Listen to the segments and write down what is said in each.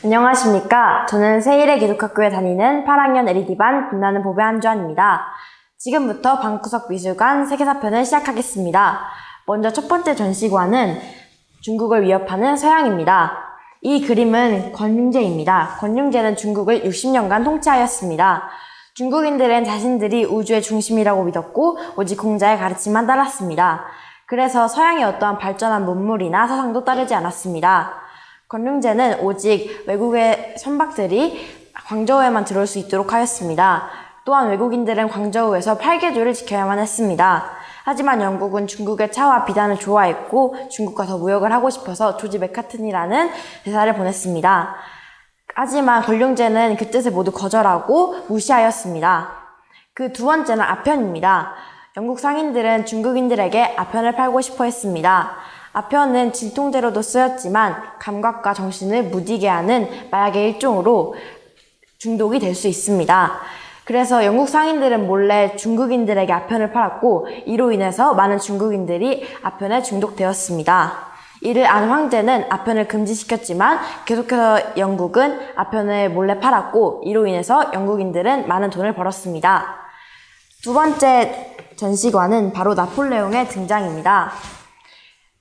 안녕하십니까. 저는 세일의 기독학교에 다니는 8학년 LED반 빛나는 보배 한주환입니다. 지금부터 방구석 미술관 세계사편을 시작하겠습니다. 먼저 첫 번째 전시관은 중국을 위협하는 서양입니다. 이 그림은 권융제입니다. 권융제는 중국을 60년간 통치하였습니다. 중국인들은 자신들이 우주의 중심이라고 믿었고 오직 공자의 가르침만 따랐습니다. 그래서 서양의 어떠한 발전한 문물이나 사상도 따르지 않았습니다. 권융제는 오직 외국의 선박들이 광저우에만 들어올 수 있도록 하였습니다. 또한 외국인들은 광저우에서 팔계조를 지켜야만 했습니다. 하지만 영국은 중국의 차와 비단을 좋아했고 중국과 더 무역을 하고 싶어서 조지 맥카튼이라는 대사를 보냈습니다. 하지만 권융제는 그 뜻을 모두 거절하고 무시하였습니다. 그 두 번째는 아편입니다. 영국 상인들은 중국인들에게 아편을 팔고 싶어 했습니다. 아편은 진통제로도 쓰였지만 감각과 정신을 무디게 하는 마약의 일종으로 중독이 될 수 있습니다. 그래서 영국 상인들은 몰래 중국인들에게 아편을 팔았고 이로 인해서 많은 중국인들이 아편에 중독되었습니다. 이를 안 황제는 아편을 금지시켰지만 계속해서 영국은 아편을 몰래 팔았고 이로 인해서 영국인들은 많은 돈을 벌었습니다. 두 번째 전시관은 바로 나폴레옹의 등장입니다.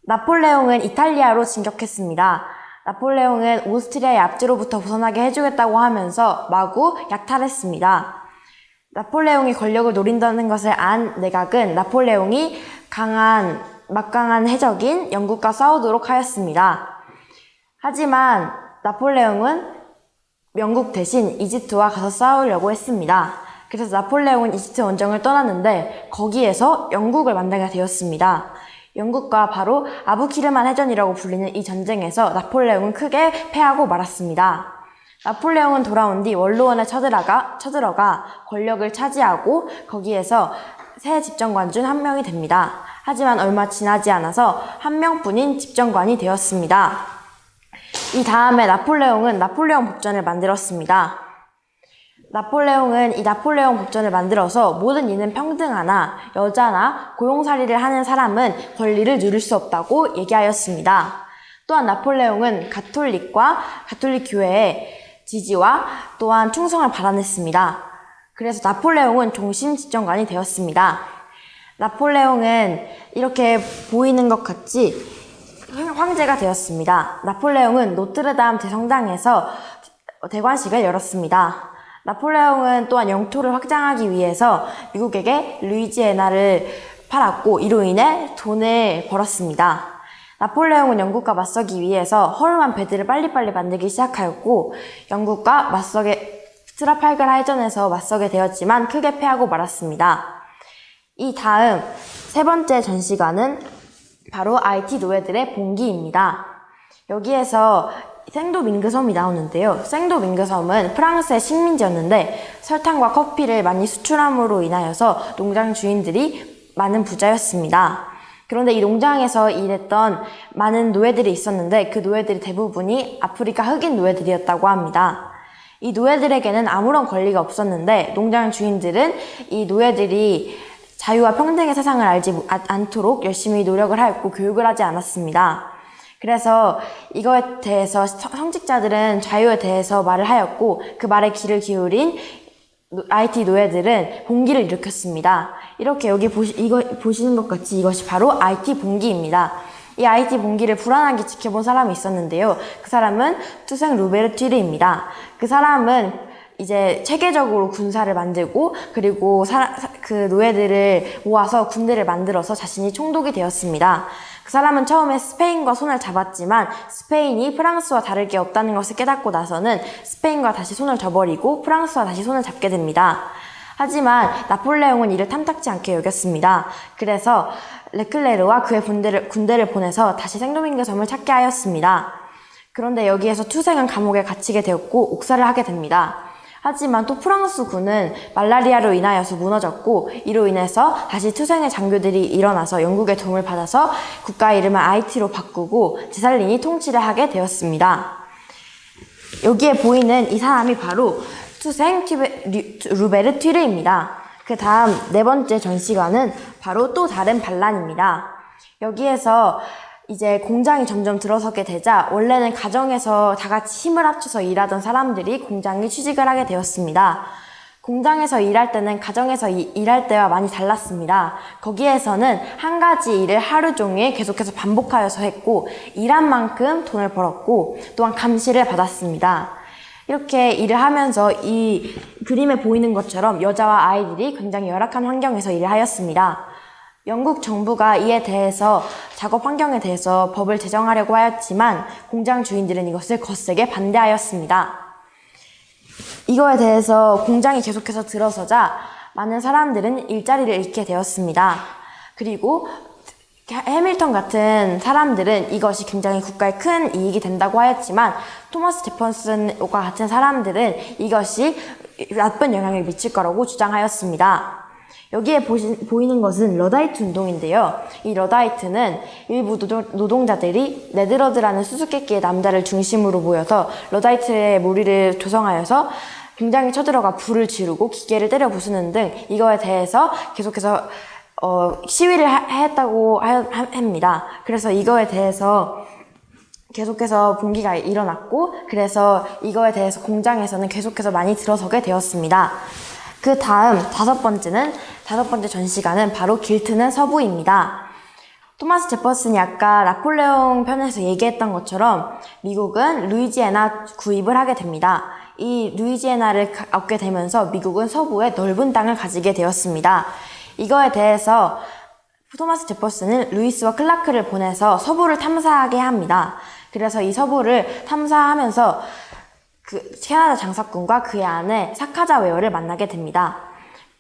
나폴레옹은 이탈리아로 진격했습니다. 나폴레옹은 오스트리아의 압제로부터 벗어나게 해주겠다고 하면서 마구 약탈했습니다. 나폴레옹이 권력을 노린다는 것을 안 내각은 나폴레옹이 막강한 해적인 영국과 싸우도록 하였습니다. 하지만 나폴레옹은 영국 대신 이집트와 가서 싸우려고 했습니다. 그래서 나폴레옹은 이집트 원정을 떠났는데 거기에서 영국을 만나게 되었습니다. 영국과 바로 아부키르만 해전이라고 불리는 이 전쟁에서 나폴레옹은 크게 패하고 말았습니다. 나폴레옹은 돌아온 뒤 원로원에 쳐들어가 권력을 차지하고 거기에서 새 집정관 중 한 명이 됩니다. 하지만 얼마 지나지 않아서 한 명뿐인 집정관이 되었습니다. 이 다음에 나폴레옹은 나폴레옹 법전을 만들었습니다. 나폴레옹은 이 나폴레옹 법전을 만들어서 모든 이는 평등하나 여자나 고용살이를 하는 사람은 권리를 누릴 수 없다고 얘기하였습니다. 또한 나폴레옹은 가톨릭 교회의 지지와 또한 충성을 받아냈습니다. 그래서 나폴레옹은 종신 집정관이 되었습니다. 나폴레옹은 이렇게 보이는 것 같이 황제가 되었습니다. 나폴레옹은 노트르담 대성당에서 대관식을 열었습니다. 나폴레옹은 또한 영토를 확장하기 위해서 미국에게 루이지애나를 팔았고 이로 인해 돈을 벌었습니다. 나폴레옹은 영국과 맞서기 위해서 허름한 배들을 빨리빨리 만들기 시작하였고 영국과 트라팔가라 해전에서 맞서게 되었지만 크게 패하고 말았습니다. 이 다음 세 번째 전시관은 바로 IT 노예들의 봉기입니다. 여기에서 생도밍그섬이 나오는데요. 생도밍그섬은 프랑스의 식민지였는데 설탕과 커피를 많이 수출함으로 인하여서 농장 주인들이 많은 부자였습니다. 그런데 이 농장에서 일했던 많은 노예들이 있었는데 그 노예들이 대부분이 아프리카 흑인 노예들이었다고 합니다. 이 노예들에게는 아무런 권리가 없었는데 농장 주인들은 이 노예들이 자유와 평등의 세상을 알지 않도록 열심히 노력을 하였고 교육을 하지 않았습니다. 그래서 이거에 대해서 성직자들은 자유에 대해서 말을 하였고 그 말에 귀를 기울인 IT 노예들은 봉기를 일으켰습니다. 이렇게 여기 보시는 것 같이 이것이 바로 IT 봉기입니다. 이 IT 봉기를 불안하게 지켜본 사람이 있었는데요. 그 사람은 투생 루베르튀르입니다. 그 사람은 이제 체계적으로 군사를 만들고 그리고 그 노예들을 모아서 군대를 만들어서 자신이 총독이 되었습니다. 그 사람은 처음에 스페인과 손을 잡았지만 스페인이 프랑스와 다를 게 없다는 것을 깨닫고 나서는 스페인과 다시 손을 져버리고 프랑스와 다시 손을 잡게 됩니다. 하지만 나폴레옹은 이를 탐탁지 않게 여겼습니다. 그래서 르클레르와 그의 군대를 보내서 다시 생도밍그 섬을 찾게 하였습니다. 그런데 여기에서 투생은 감옥에 갇히게 되었고 옥살을 하게 됩니다. 하지만 또 프랑스군은 말라리아로 인하여서 무너졌고 이로 인해서 다시 투생의 장교들이 일어나서 영국의 도움을 받아서 국가 이름을 IT로 바꾸고 제살린이 통치를 하게 되었습니다. 여기에 보이는 이 사람이 바로 투생 루베르튀르입니다. 그 다음 네 번째 전시관은 바로 또 다른 반란입니다. 여기에서 이제 공장이 점점 들어서게 되자 원래는 가정에서 다 같이 힘을 합쳐서 일하던 사람들이 공장에 취직을 하게 되었습니다. 공장에서 일할 때는 가정에서 일할 때와 많이 달랐습니다. 거기에서는 한 가지 일을 하루 종일 계속해서 반복하여서 했고 일한 만큼 돈을 벌었고 또한 감시를 받았습니다. 이렇게 일을 하면서 이 그림에 보이는 것처럼 여자와 아이들이 굉장히 열악한 환경에서 일을 하였습니다. 영국 정부가 이에 대해서 작업 환경에 대해서 법을 제정하려고 하였지만 공장 주인들은 이것을 거세게 반대하였습니다. 이거에 대해서 공장이 계속해서 들어서자 많은 사람들은 일자리를 잃게 되었습니다. 그리고 해밀턴 같은 사람들은 이것이 굉장히 국가에 큰 이익이 된다고 하였지만 토마스 제퍼슨과 같은 사람들은 이것이 나쁜 영향을 미칠 거라고 주장하였습니다. 여기에 보이는 것은 러다이트 운동인데요. 이 러다이트는 일부 노동자들이 네드러드라는 수수께끼의 남자를 중심으로 모여서 러다이트의 무리를 조성하여서 공장에 쳐들어가 불을 지르고 기계를 때려 부수는 등 이거에 대해서 계속해서 시위를 했다고 합니다. 그래서 이거에 대해서 계속해서 분기가 일어났고 그래서 이거에 대해서 공장에서는 계속해서 많이 들어서게 되었습니다. 그 다음 다섯 번째 전시관은 바로 길트는 서부입니다. 토마스 제퍼슨이 아까 나폴레옹 편에서 얘기했던 것처럼 미국은 루이지애나 구입을 하게 됩니다. 이 루이지애나를 얻게 되면서 미국은 서부에 넓은 땅을 가지게 되었습니다. 이거에 대해서 토마스 제퍼슨은 루이스와 클라크를 보내서 서부를 탐사하게 합니다. 그래서 이 서부를 탐사하면서 캐나다 장사꾼과 그의 아내 사카자 웨어를 만나게 됩니다.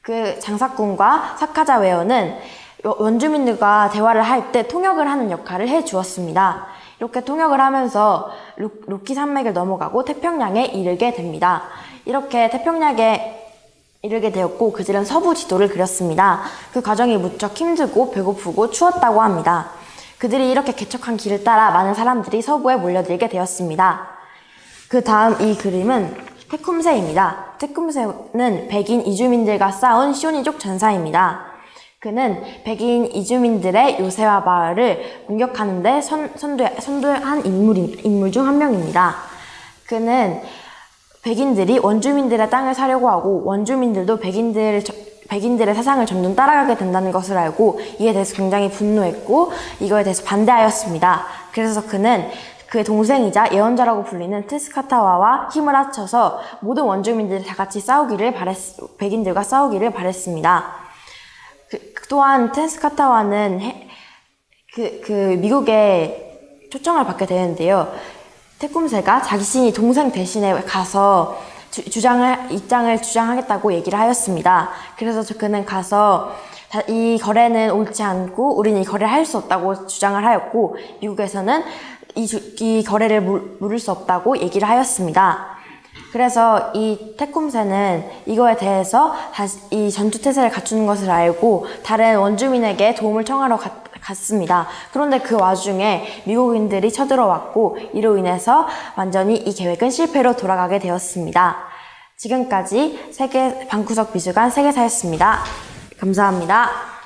그 장사꾼과 사카자 웨어는 원주민들과 대화를 할 때 통역을 하는 역할을 해 주었습니다. 이렇게 통역을 하면서 로키 산맥을 넘어가고 태평양에 이르게 됩니다. 이렇게 태평양에 이르게 되었고 그들은 서부 지도를 그렸습니다. 그 과정이 무척 힘들고 배고프고 추웠다고 합니다. 그들이 이렇게 개척한 길을 따라 많은 사람들이 서부에 몰려들게 되었습니다. 그 다음 이 그림은 테쿰세입니다. 테쿰세는 백인 이주민들과 싸운 시오니족 전사입니다. 그는 백인 이주민들의 요새와 마을을 공격하는데 선두한 인물 중 한 명입니다. 그는 백인들이 원주민들의 땅을 사려고 하고 원주민들도 백인들의 사상을 점점 따라가게 된다는 것을 알고 이에 대해서 굉장히 분노했고 이거에 대해서 반대하였습니다. 그래서 그는 그의 동생이자 예언자라고 불리는 테스카타와와 힘을 합쳐서 모든 원주민들이 다 같이 백인들과 싸우기를 바랬습니다. 또한 테스카타와는 미국에 초청을 받게 되는데요. 테쿰세가 자신이 동생 대신에 가서 입장을 주장하겠다고 얘기를 하였습니다. 그래서 그는 가서 이 거래는 옳지 않고 우리는 이 거래를 할 수 없다고 주장을 하였고 미국에서는 이 거래를 물을 수 없다고 얘기를 하였습니다. 그래서 이 테쿰세는 이거에 대해서 다시 이 전투태세를 갖추는 것을 알고 다른 원주민에게 도움을 청하러 갔습니다. 그런데 그 와중에 미국인들이 쳐들어왔고 이로 인해서 완전히 이 계획은 실패로 돌아가게 되었습니다. 지금까지 방구석 미술관 세계사였습니다. 감사합니다.